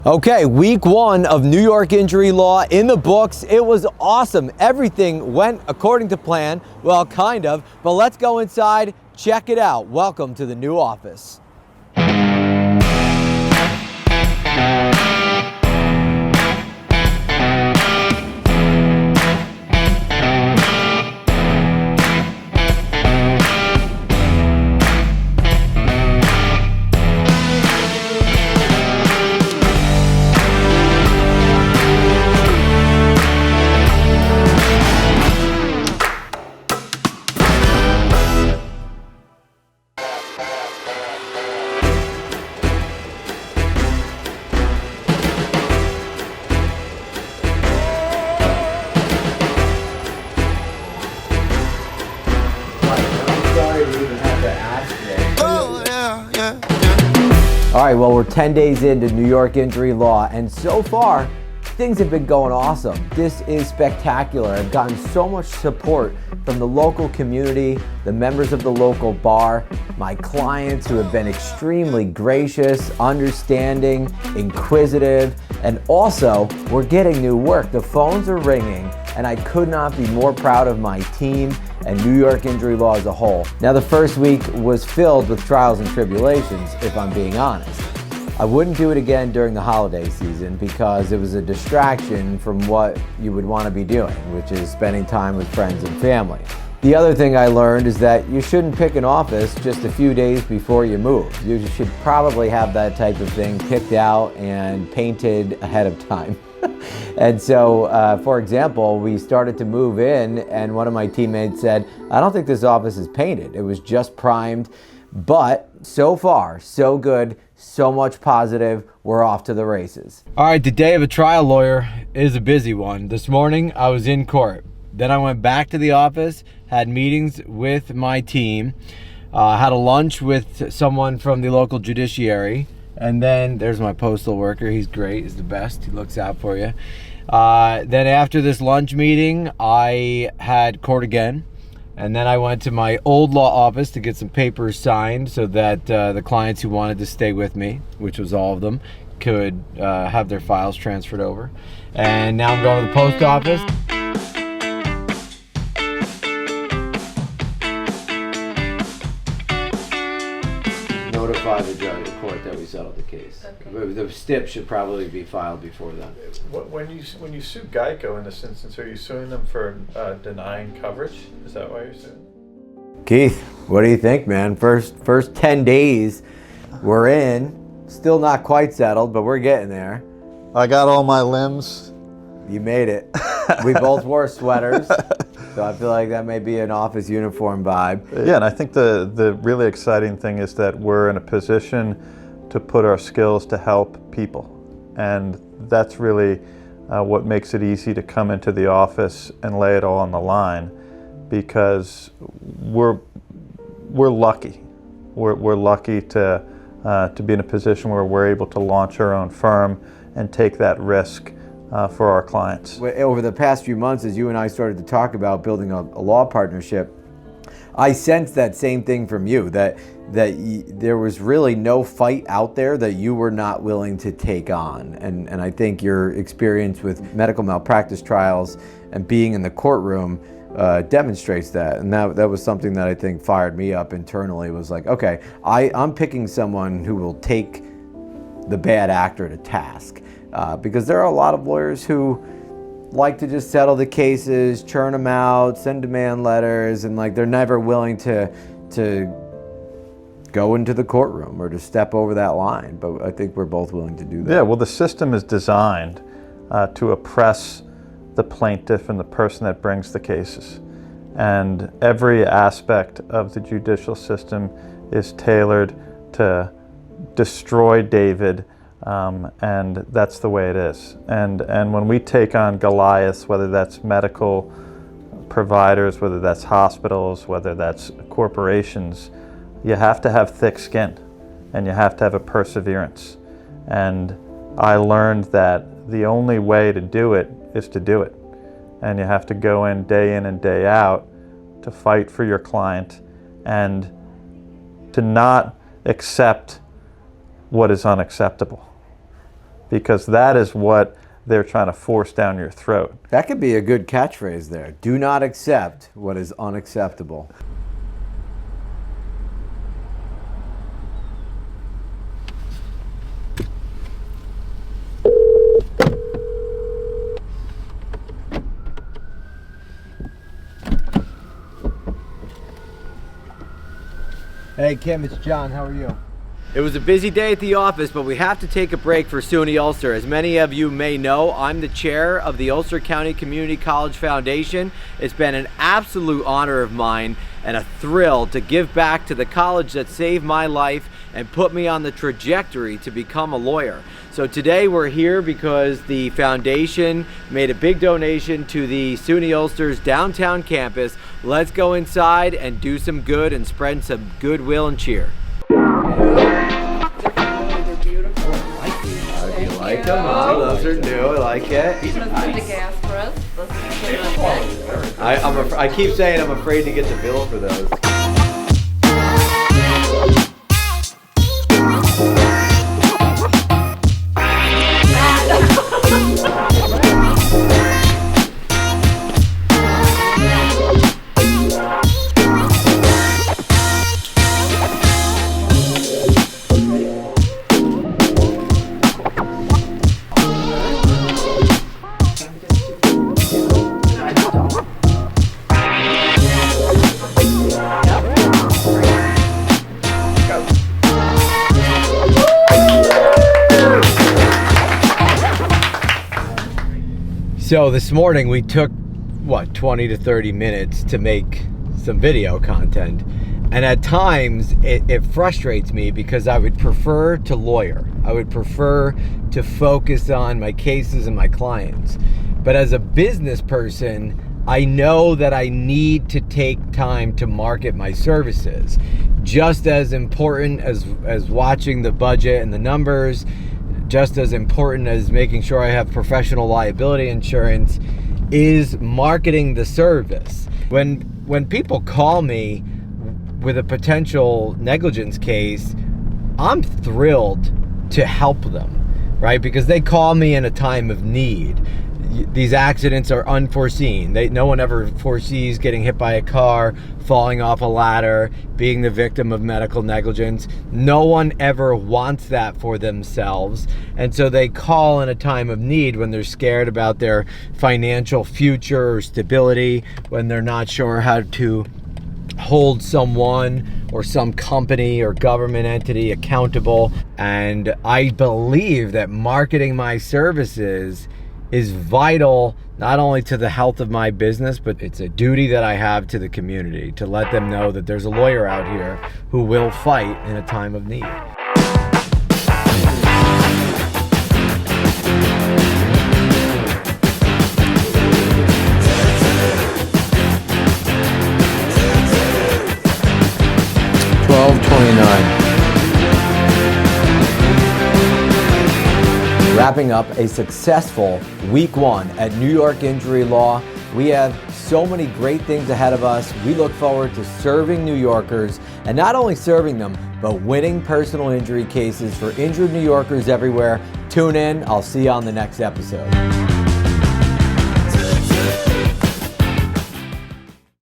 Okay, week one of New York injury law in the books. It was awesome. Everything went according to plan. Well, kind of, but let's go inside, check it out. Welcome to the new office. All right, well, we're 10 days into New York injury law, and so far, things have been going awesome. This is spectacular. I've gotten so much support from the local community, the members of the local bar, my clients who have been extremely gracious, understanding, inquisitive, and also, we're getting new work. The phones are ringing, and I could not be more proud of my team and New York injury law as a whole. Now, the first week was filled with trials and tribulations, if I'm being honest. I wouldn't do it again during the holiday season because it was a distraction from what you would want to be doing, which is spending time with friends and family. The other thing I learned is that you shouldn't pick an office just a few days before you move. You should probably have that type of thing picked out and painted ahead of time. And so, for example, we started to move in and one of my teammates said, I don't think this office is painted. It was just primed, but so far, so good, so much positive. We're off to the races. All right, the day of a trial lawyer is a busy one. This morning, I was in court. Then I went back to the office, had meetings with my team, had a lunch with someone from the local judiciary, and then there's my postal worker. He's great, he's the best, he looks out for you. Then after this lunch meeting, I had court again, and then I went to my old law office to get some papers signed so that the clients who wanted to stay with me, which was all of them, could have their files transferred over. And now I'm going to the post office. Notify the judge, the court, that we settled the case. Okay. The stip should probably be filed before then. When you sue Geico in this instance, are you suing them for denying coverage? Is that why you're suing? Keith, what do you think, man? First 10 days we're in, still not quite settled, but we're getting there. I got all my limbs. You made it. We both wore sweaters. So I feel like that may be an office uniform vibe. Yeah, and I think the really exciting thing is that we're in a position to put our skills to help people. And that's really what makes it easy to come into the office and lay it all on the line, because we're lucky. We're lucky to be in a position where we're able to launch our own firm and take that risk for our clients. Over the past few months, as you and I started to talk about building a law partnership, I sensed that same thing from you, that there was really no fight out there that you were not willing to take on. And I think your experience with medical malpractice trials and being in the courtroom demonstrates that. And that was something that I think fired me up internally. It was like, okay, I'm picking someone who will take the bad actor to task. Because there are a lot of lawyers who like to just settle the cases, churn them out, send demand letters, and like they're never willing to go into the courtroom or to step over that line. But I think we're both willing to do that. Yeah, well, the system is designed to oppress the plaintiff and the person that brings the cases. And every aspect of the judicial system is tailored to destroy David. And that's the way it is. And when we take on Goliaths, whether that's medical providers, whether that's hospitals, whether that's corporations, you have to have thick skin and you have to have a perseverance. And I learned that the only way to do it is to do it. And you have to go in and day out to fight for your client and to not accept what is unacceptable. because that is what they're trying to force down your throat. That could be a good catchphrase there. Do not accept what is unacceptable. Hey Kim, it's John. How are you? It was a busy day at the office, but we have to take a break for Suny Ulster. As many of you may know, I'm the chair of the Ulster County Community College Foundation. It's been an absolute honor of mine and a thrill to give back to the college that saved my life and put me on the trajectory to become a lawyer. So today we're here because the foundation made a big donation to the Suny Ulster's downtown campus. Let's go inside and do some good and spread some goodwill and cheer. They're beautiful. How do you like them? Oh, those are new. I like it. These are the gas for us. I keep saying I'm afraid to get the bill for those. So this morning we took, 20 to 30 minutes to make some video content. And at times it frustrates me because I would prefer to lawyer. I would prefer to focus on my cases and my clients. But as a business person, I know that I need to take time to market my services. Just as important as watching the budget and the numbers, just as important as making sure I have professional liability insurance is marketing the service. When people call me with a potential negligence case, I'm thrilled to help them, right? Because they call me in a time of need. These accidents are unforeseen. No one ever foresees getting hit by a car, falling off a ladder, being the victim of medical negligence. No one ever wants that for themselves. And so they call in a time of need when they're scared about their financial future or stability, when they're not sure how to hold someone or some company or government entity accountable. And I believe that marketing my services is vital, not only to the health of my business, but it's a duty that I have to the community to let them know that there's a lawyer out here who will fight in a time of need. Wrapping up a successful week 1 at New York Injury Law. We have so many great things ahead of us. We look forward to serving New Yorkers, and not only serving them, but winning personal injury cases for injured New Yorkers everywhere. Tune in. I'll see you on the next episode.